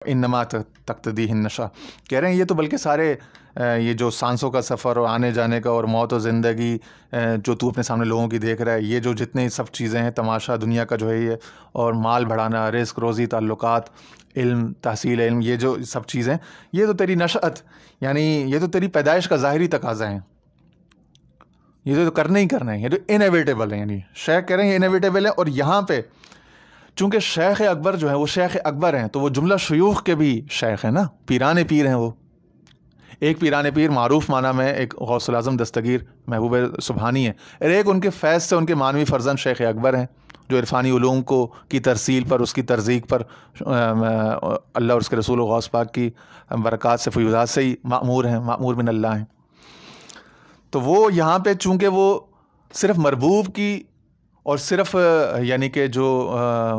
انما تقتضیہ النشأ، کہہ رہے ہیں یہ تو بلکہ سارے یہ جو سانسوں کا سفر اور آنے جانے کا اور موت و زندگی جو تو اپنے سامنے لوگوں کی دیکھ رہا ہے، یہ جو جتنے سب چیزیں ہیں، تماشا دنیا کا جو ہے یہ، اور مال بڑھانا، رزق، روزی، تعلقات، علم، تحصیل علم، یہ جو سب چیزیں، یہ تو تیری نشأت، یعنی یہ تو تیری پیدائش کا ظاہری تقاضا ہیں، یہ تو کرنا ہی کرنا ہے، یہ تو انیویٹیبل ہے. یعنی شیخ کہہ رہے ہیں یہ انیویٹیبل ہے. اور یہاں پہ چونکہ شیخ اکبر جو ہے وہ شیخ اکبر ہیں، تو وہ جملہ شیوخ کے بھی شیخ ہیں نا، پیران پیر ہیں وہ. ایک پیران پیر معروف معنی میں ایک غوث العظم دستگیر محبوب سبحانی ہے، اور ایک ان کے فیض سے ان کے معنوی فرزند شیخ اکبر ہیں، جو عرفانی علوم کو کی ترسیل پر، اس کی ترزیق پر اللہ اور اس کے رسول و غوث پاک کی برکات سے، فیوضات سے ہی مأمور ہیں، مأمور من اللہ ہیں. تو وہ یہاں پہ چونکہ وہ صرف مربوب کی اور صرف یعنی کہ جو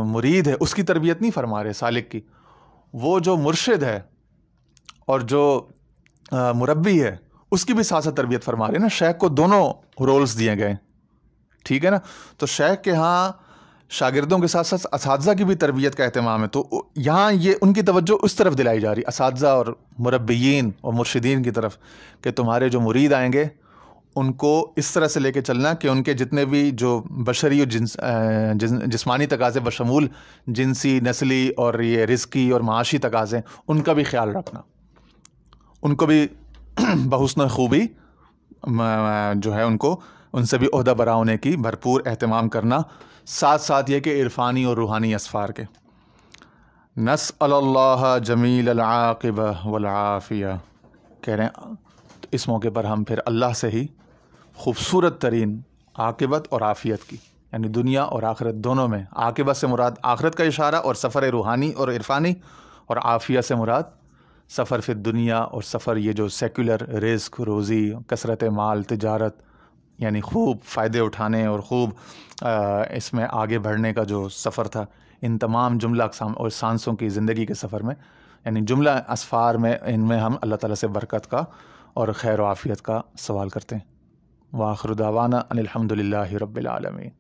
مرید ہے اس کی تربیت نہیں فرما رہے، سالک کی، وہ جو مرشد ہے اور جو مربی ہے اس کی بھی ساتھ ساتھ تربیت فرما رہے ہیں نا. شیخ کو دونوں رولز دیے گئے، ٹھیک ہے نا. تو شیخ کے ہاں شاگردوں کے ساتھ ساتھ اساتذہ کی بھی تربیت کا اہتمام ہے. تو یہاں یہ ان کی توجہ اس طرف دلائی جا رہی، اساتذہ اور مربیین اور مرشدین کی طرف، کہ تمہارے جو مرید آئیں گے ان کو اس طرح سے لے کے چلنا کہ ان کے جتنے بھی جو بشری اور جسمانی تقاضے بشمول جنسی، نسلی اور یہ رزقی اور معاشی تقاضے، ان کا بھی خیال رکھنا، ان کو بھی بحسن خوبی جو ہے ان سے بھی عہدہ برا ہونے کی بھرپور اہتمام کرنا، ساتھ ساتھ یہ کہ عرفانی اور روحانی اسفار کے. نسأل اللہ جمیل العاقبہ والعافیہ، کہہ رہے ہیں اس موقع پر ہم پھر اللہ سے ہی خوبصورت ترین عاقبت اور عافیت کی، یعنی دنیا اور آخرت دونوں میں. عاقبت سے مراد آخرت کا اشارہ اور سفر روحانی اور عرفانی، اور عافیت سے مراد سفر فی الدنیا اور سفر یہ جو سیکولر، رزق، روزی، کثرت مال، تجارت، یعنی خوب فائدے اٹھانے اور خوب اس میں آگے بڑھنے کا جو سفر تھا. ان تمام جملہ اقسام اور سانسوں کی زندگی کے سفر میں، یعنی جملہ اسفار میں، ان میں ہم اللہ تعالیٰ سے برکت کا اور خیر و عافیت کا سوال کرتے ہیں. وآخر دعوانا ان الحمد للہ رب العالمین.